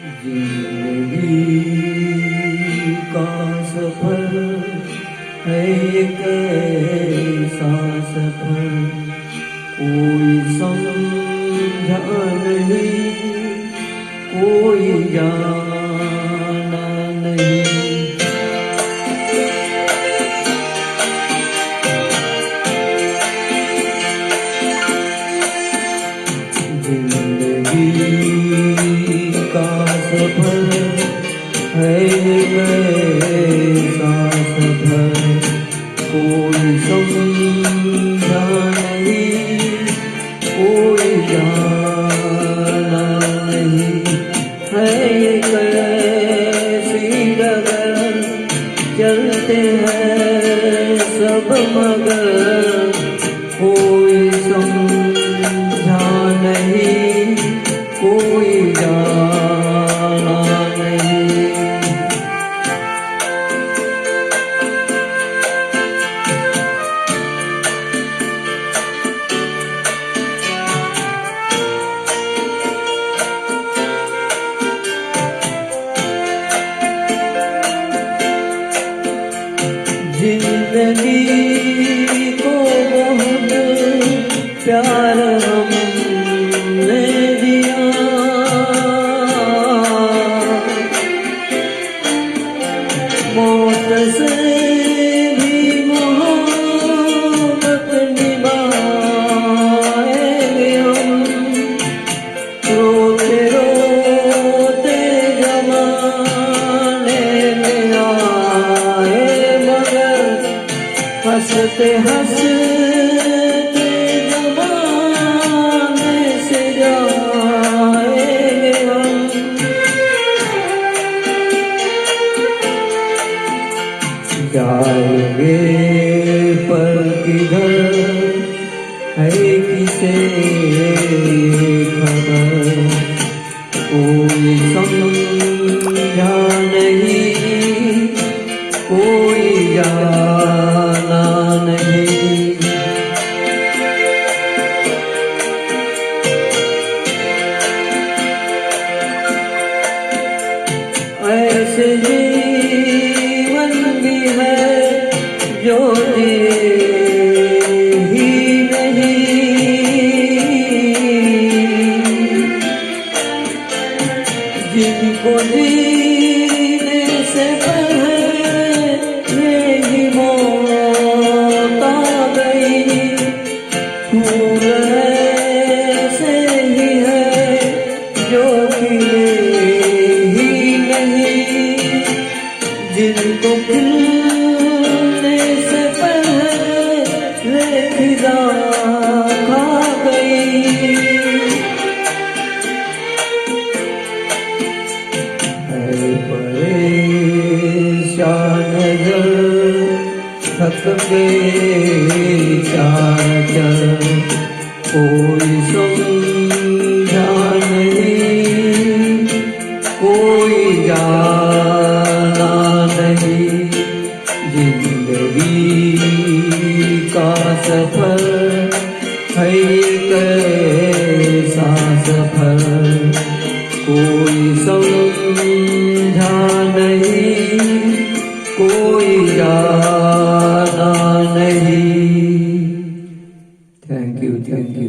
जिंदगी का सफर है एक ऐसा सफर, कोई समझा नहीं, कोई जाना नहीं। जिंदगी का सफर है एक ऐसा सफर, कोई समझा नहीं, कोई जाना नहीं। है एक ऐसी डगर, चलते हैं सब मगर, कोई समझा नहीं, कोई जाना नहीं। जिंदगी को बहुत प्यार हमने दिया, मौत से भी मोहब्बत निभाएंगे हम। रोते रोते जमाने में आए, मगर हंसते हंसते जमाने से जाएंगे हम। जाएंगे पर किधर है किसे खबर, कोई समझा नहीं, कोई जाना नहीं। ऐसे जीवन भी है जो ही नहीं, जिनको जीने से पहले ही मौत आ गई। फूल ऐसे ही है जो खिले ही नहीं, जिनको खिलने से पहले खिजा खा गई। परेशान जल थक गए चार चल, कोई समझा नहीं, कोई जाना नहीं। जिंदगी का सफर है एक ऐसा सफर, कोई समझा नहीं, कोई जाना नहीं। Thank you, thank you.